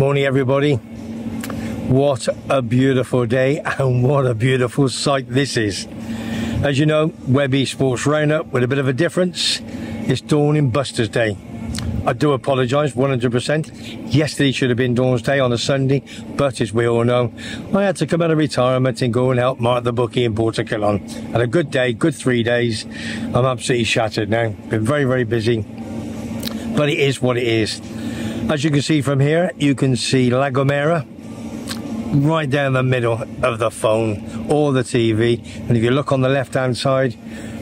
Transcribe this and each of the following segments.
Morning everybody. What a beautiful day and what a beautiful sight this is. As you know, Webby Sports Roundup with a bit of a difference. It's Dawn in Buster's Day. I do apologise 100%. Yesterday should have been Dawn's Day on a Sunday, but as we all know, I had to come out of retirement and go and help Mark the bookie in Portakillon. Had a good day, good 3 days. I'm absolutely shattered now. Been very, very busy, but it is what it is. As you can see from here, you can see La Gomera right down the middle of the phone, or the TV. And if you look on the left-hand side,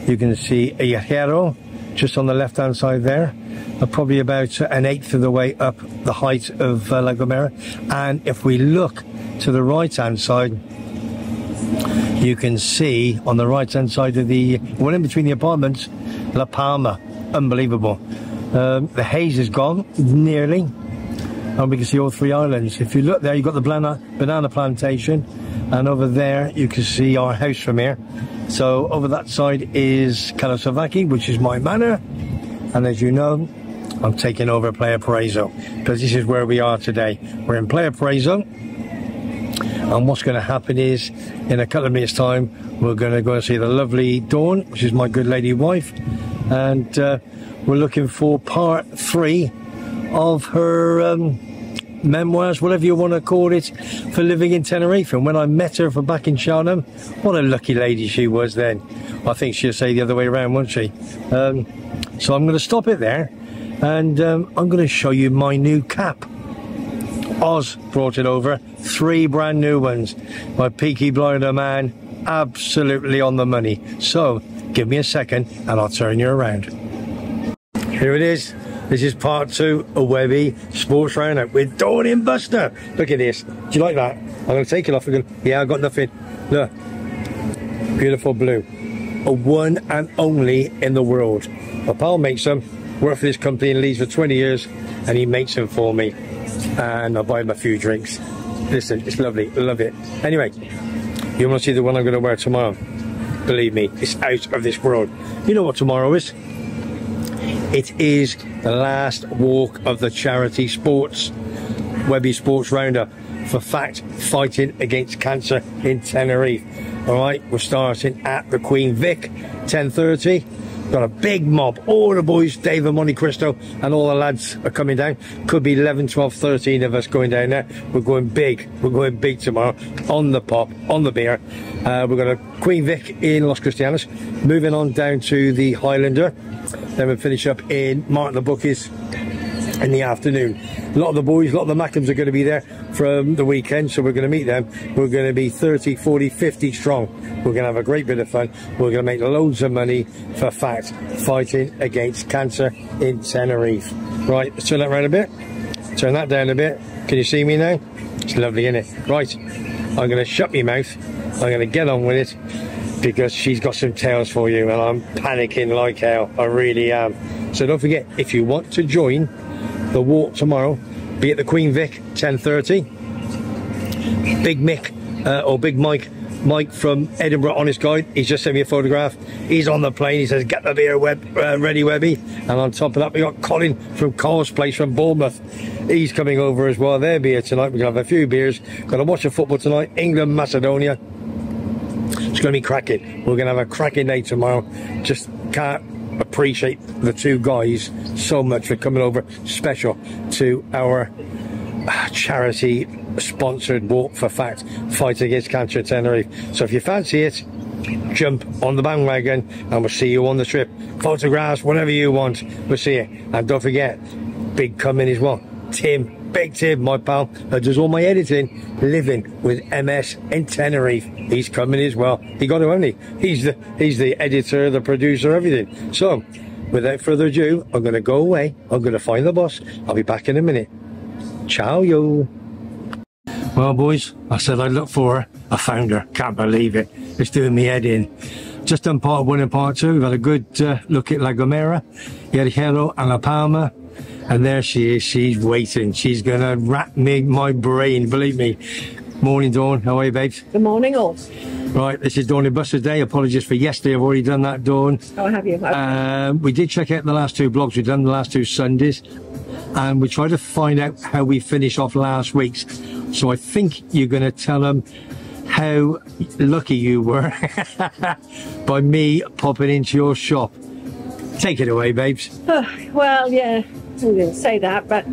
you can see a Hierro just on the left-hand side there. Probably about an eighth of the way up the height of La Gomera. And if we look to the right-hand side, you can see on the right-hand side of the, well, in between the apartments, La Palma. Unbelievable. The haze is gone, nearly. And we can see all three islands. If you look there, you've got the banana plantation. And over there, you can see our house from here. So over that side is CAIXESBBXXX, which is my manor. And as you know, I'm taking over Playa Paraiso, because this is where we are today. We're in Playa Paraiso, and what's going to happen is, in a couple of minutes' time, we're going to go and see the lovely Dawn, which is my good lady wife, and we're looking for part 3 of her memoirs, whatever you want to call it, for living in Tenerife. And when I met her from back in Cheltenham, what a lucky lady she was then. I think she'll say the other way around, won't she? So I'm going to stop it there, and I'm going to show you my new cap. Oz brought it over, 3 brand new ones. My Peaky Blinder man, absolutely on the money. So give me a second and I'll turn you around. Here it is. This is part 2 of Webby Sports Roundup with Dawn in Buster. Look at this. Do you like that? I'm going to take it off again. Yeah, I've got nothing. Look. Beautiful blue. A one and only in the world. My pal makes them. Worked for this company in Leeds for 20 years, and he makes them for me. And I buy him a few drinks. Listen, it's lovely. I love it. Anyway, you want to see the one I'm going to wear tomorrow? Believe me, it's out of this world. You know what tomorrow is? It is the last walk of the charity sports, Webby Sports Roundup, for F.A.C.T fighting against cancer in Tenerife. All right, we're starting at the Queen Vic, 10:30. Got a big mob, all the boys, Dave and Monte Cristo, and all the lads are coming down. Could be 11, 12, 13 of us going down there. We're going big. We're going big tomorrow, on the pop, on the beer. We're going to Queen Vic in Los Cristianos, moving on down to the Highlander. Then we'll finish up in Mark the Bookies in the afternoon. A lot of the boys, a lot of the Mackhams are going to be there from the weekend, so we're going to meet them. We're going to be 30, 40, 50 strong. We're going to have a great bit of fun. We're going to make loads of money for F.A.C.T fighting against cancer in Tenerife. Right, let's turn that around a bit. Turn that down a bit. Can you see me now? It's lovely, isn't it? Right, I'm going to shut my mouth. I'm going to get on with it, because she's got some tales for you, and I'm panicking like hell. I really am. So don't forget, if you want to join the walk tomorrow, be at the Queen Vic, 10:30. Big Mick, or Big Mike from Edinburgh Honest Guide, he's just sent me a photograph. He's on the plane. He says, get the beer ready, Webby. And on top of that, we got Colin from Cole's Place from Bournemouth. He's coming over as well. They'll be here tonight. We're going to have a few beers. Going to watch the football tonight. England, Macedonia. It's going to be cracking. We're going to have a cracking day tomorrow. Just can't appreciate the 2 guys so much for coming over special to our charity sponsored walk for F.A.C.T fight against cancer at Tenerife. So if you fancy it, jump on the bandwagon and we'll see you on the trip. Photographs, whatever you want, we'll see you. And don't forget, big coming as well, Tim, Big Tim, my pal, that does all my editing, living with MS in Tenerife. He's coming as well. He got to, hasn't he? He's the editor, the producer, everything. So without further ado, I'm going to go away. I'm going to find the boss. I'll be back in a minute. Ciao, yo. Well, boys, I said I'd look for her. I found her. Can't believe it. It's doing me head in. Just done part 1 and part 2. We've had a good look at La Gomera, Hierro and La Palma. And there she is. She's waiting. She's going to wrap my brain, believe me. Morning, Dawn. How are you, babes? Good morning, all. Right, this is Dawn in Buster's Day. Apologies for yesterday. I've already done that, Dawn. Oh, have you? Okay. We did check out the last 2 blogs we've done, the last 2 Sundays. and we try to find out how we finished off last week's. So I think you're going to tell them how lucky you were by me popping into your shop. Take it away, babes. Oh, well, yeah, I didn't say that, but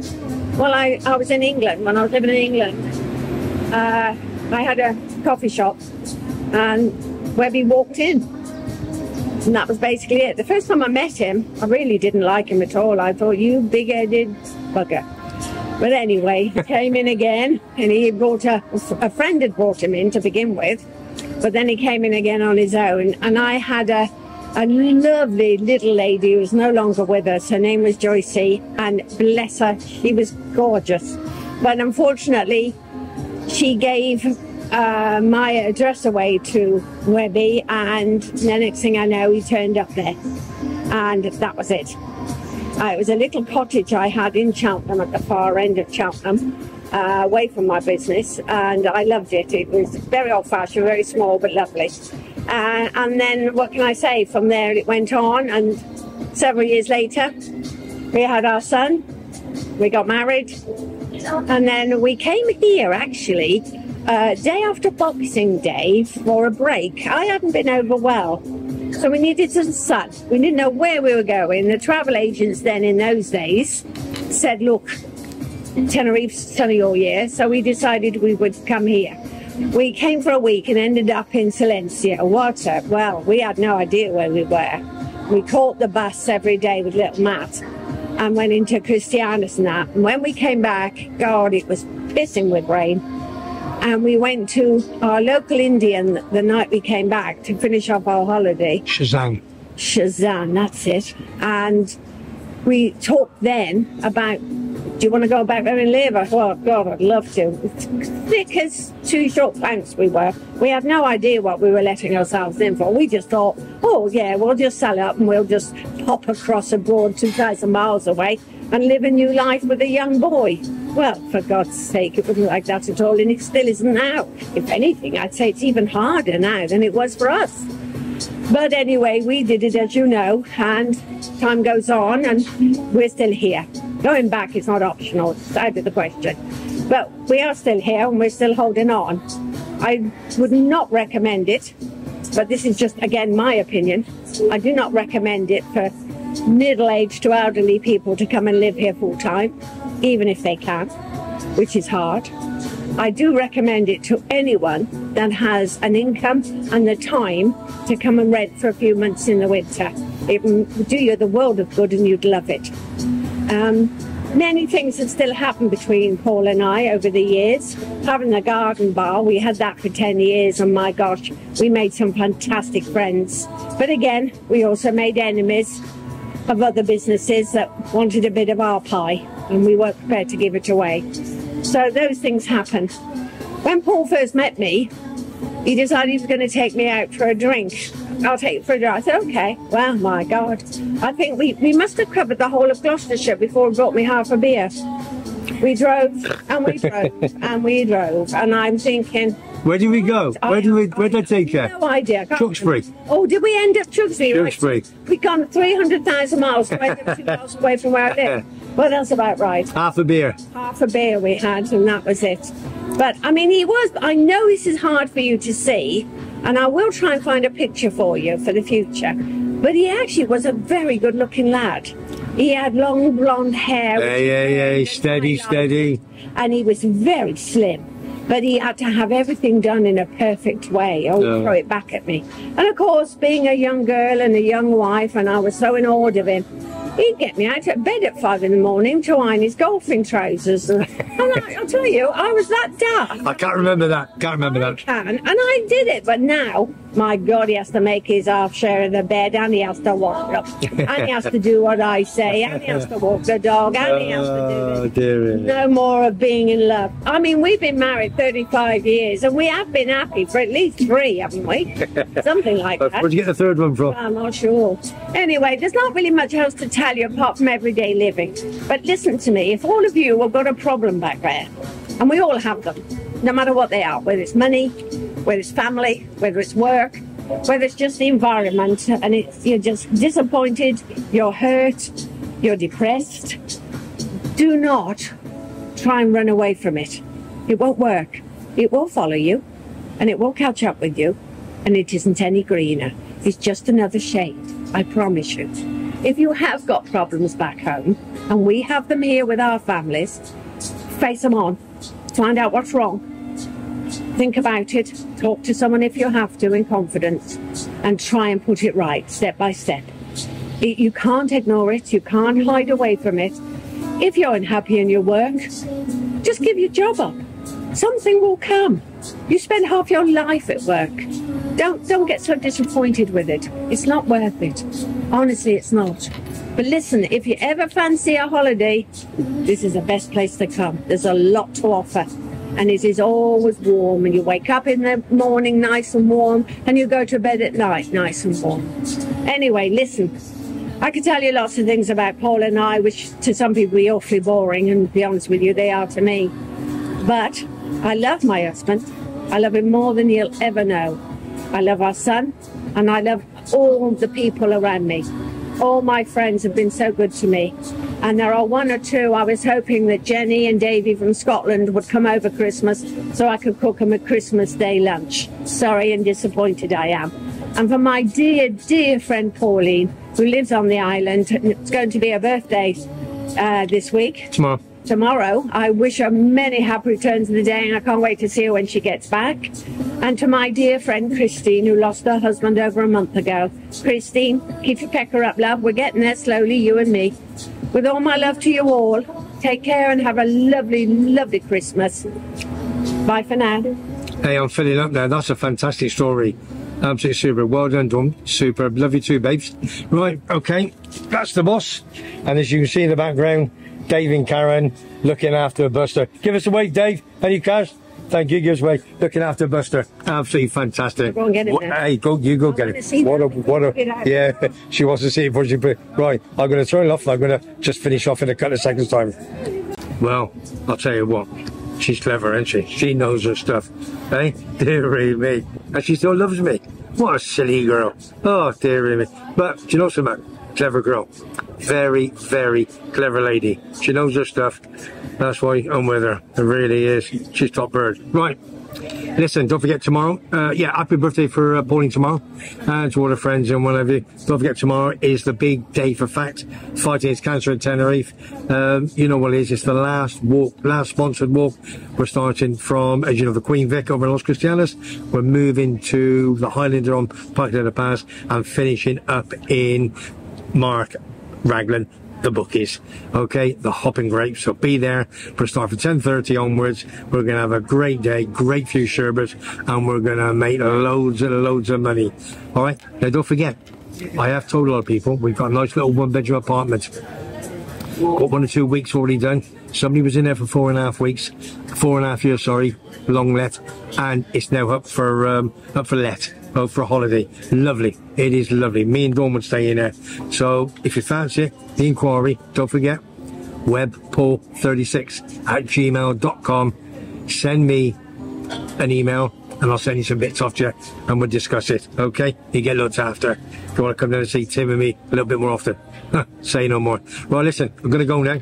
well, I was in England. When I was living in England, I had a coffee shop, and Webby walked in, and that was basically it. The first time I met him, I really didn't like him at all. I thought, you big-headed bugger. But anyway, he came in again, and he brought a friend had brought him in to begin with, but then he came in again on his own, and I had a lovely little lady who was no longer with us. Her name was Joycey, and bless her, she was gorgeous. But unfortunately, she gave my address away to Webby, and the next thing I know, he turned up there, and that was it. It was a little cottage I had in Cheltenham, at the far end of Cheltenham, away from my business, and I loved it. It was very old-fashioned, very small, but lovely. And then, what can I say, from there it went on, and several years later, we had our son, we got married, and then we came here, actually, day after Boxing Day for a break. I hadn't been over well, so we needed some sun. We didn't know where we were going. The travel agents then in those days said, look, Tenerife's sunny all year, so we decided we would come here. We came for a week and ended up in Silencia. Well, we had no idea where we were. We caught the bus every day with little Matt and went into Christianus and that. And when we came back, God, it was pissing with rain. And we went to our local Indian the night we came back to finish off our holiday. Shazam. Shazam, that's it. And we talked then about, do you want to go back there and live? I thought, oh, God, I'd love to. Thick as two short planks we were. We had no idea what we were letting ourselves in for. We just thought, oh, yeah, we'll just sell up and we'll just pop across abroad 2,000 miles away and live a new life with a young boy. Well, for God's sake, it wasn't like that at all, and it still isn't now. If anything, I'd say it's even harder now than it was for us. But anyway, we did it, as you know, and time goes on, and we're still here. Going back is not optional, it's out of the question. But we are still here, and we're still holding on. I would not recommend it, but this is just, again, my opinion. I do not recommend it for middle-aged to elderly people to come and live here full-time, even if they can, which is hard. I do recommend it to anyone that has an income and the time to come and rent for a few months in the winter. It will do you the world of good and you'd love it. Many things have still happened between Paul and I over the years. Having the garden bar, we had that for 10 years, and my gosh, we made some fantastic friends. But again, we also made enemies of other businesses that wanted a bit of our pie, and we weren't prepared to give it away. So those things happen. When Paul first met me, he decided he was going to take me out for a drink. I'll take you for a drink. I said, okay. Well, my God. I think we must have covered the whole of Gloucestershire before he brought me half a beer. We drove, and we drove, and we drove, and I'm thinking... Where did we go? Where did I take you? No idea. Tewkesbury. Oh, did we end up Tewkesbury? Tewkesbury. Right. We've gone 300,000 miles to end up 2 miles away from where I live. Well, that's about right. Half a beer. Half a beer we had, and that was it. But, I mean, he was... I know this is hard for you to see, and I will try and find a picture for you for the future. But he actually was a very good-looking lad. He had long blonde hair. Yeah, steady. And he was very slim. But he had to have everything done in a perfect way. Oh, throw it back at me. And of course, being a young girl and a young wife, and I was so in awe of him, he'd get me out of bed at 5 in the morning to iron his golfing trousers. And I'll tell you, I was that daft. I can't remember that. And I did it, but now, my God, he has to make his half share of the bed, and he has to wash up, and he has to do what I say, and he has to walk the dog, and he has to do it. No more of being in love. I mean, we've been married 35 years, and we have been happy for at least 3, haven't we? Something like that. Where'd you get the third one from? I'm not sure. Anyway, there's not really much else to tell you apart from everyday living. But listen to me, if all of you have got a problem back there, and we all have them, no matter what they are, whether it's money, whether it's family, whether it's work, whether it's just the environment, and you're just disappointed, you're hurt, you're depressed, Do not try and run away from it. It won't work. It will follow you, and it will catch up with you, and it isn't any greener. It's just another shade, I promise you. If you have got problems back home, and we have them here with our families, face them on, find out what's wrong, think about it, talk to someone if you have to in confidence, and try and put it right, step by step. You can't ignore it, you can't hide away from it. If you're unhappy in your work, just give your job up. Something will come. You spend half your life at work. Don't get so disappointed with it. It's not worth it. Honestly, it's not. But listen, if you ever fancy a holiday, this is the best place to come. There's a lot to offer. And it is always warm. And you wake up in the morning nice and warm. And you go to bed at night nice and warm. Anyway, listen. I could tell you lots of things about Paul and I, which to some people be awfully boring. And to be honest with you, they are to me. But I love my husband. I love him more than you'll ever know. I love our son, and I love all the people around me. All my friends have been so good to me. And there are one or two, I was hoping that Jenny and Davy from Scotland would come over Christmas so I could cook them a Christmas Day lunch. Sorry and disappointed I am. And for my dear, dear friend Pauline, who lives on the island, and it's going to be her birthday this week. Tomorrow, I wish her many happy returns of the day, and I can't wait to see her when she gets back. And to my dear friend Christine, who lost her husband over a month ago. Christine, keep your pecker up, love. We're getting there slowly, you and me. With all my love to you all, take care and have a lovely, lovely Christmas. Bye for now. Hey, I'm filling up there. That's a fantastic story. Absolutely super. Well done, Dawn. Superb. Love you too, babes. Right, okay. That's the boss. And as you can see in the background, Dave and Karen looking after Buster. Give us a wave, Dave. Any cash? Thank you. Give us a wave. Looking after Buster. Absolutely fantastic. Go and get it now. Hey, you go get it. What a, yeah, she wants to see it before she put it. Right, I'm going to turn it off. I'm going to just finish off in a couple of seconds time. Well, I'll tell you what. She's clever, isn't she? She knows her stuff. Hey, dearie me. And she still loves me. What a silly girl. Oh, dearie me. But do you know something? Clever girl. Very, very clever lady. She knows her stuff. That's why I'm with her. It really is. She's top bird. Right. Listen, don't forget tomorrow. Yeah, happy birthday for Pauline tomorrow. And to all her friends and whatever. Don't forget tomorrow is the big day for FACT. Fighting Against Cancer at Tenerife. You know what it is. It's the last walk, last sponsored walk. We're starting from, as you know, the Queen Vic over in Los Cristianos. We're moving to the Highlander on Parque de la Paz and finishing up in Mark Raglan, the bookies. Okay, the hopping grapes. So be there for a start from 10:30 onwards. We're going to have a great day, great few sherbets, and we're going to make loads and loads of money. All right, now don't forget, I have told a lot of people we've got a nice little one-bedroom apartment. Got 1 or 2 weeks already done. Somebody was in there for 4.5 weeks, 4.5 years, sorry, long let, and it's now up for let. Oh, for a holiday. Lovely. It is lovely. Me and Dawn would stay in there. So if you fancy it, the inquiry, don't forget, webpaul36@gmail.com. Send me an email and I'll send you some bits off to you and we'll discuss it. Okay? You get looked after. If you want to come down and see Tim and me a little bit more often. Say no more. Right, listen, I'm going to go now.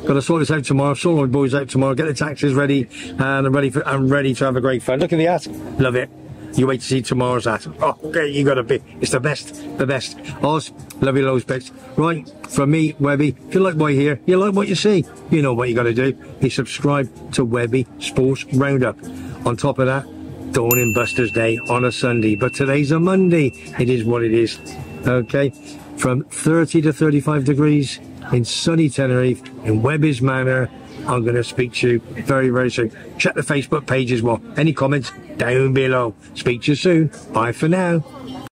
Got to sort this out tomorrow. Sort my boys out tomorrow. Get the taxes ready. And I'm ready to have a great fun. Look at the hat. Love it. You wait to see tomorrow's hat. Oh, okay, you got to be. It's the best. The best. Oz, love you loads, bits. Right, from me, Webby. If you like what you hear, you like what you see, you know what you got to do. You subscribe to Webby Sports Roundup. On top of that, Dawn and Buster's Day on a Sunday. But today's a Monday. It is what it is. Okay, from 30 to 35 degrees in sunny Tenerife in Webby's Manor. I'm going to speak to you very, very soon. Check the Facebook page as well. Any comments? Down below. Speak to you soon. Bye for now.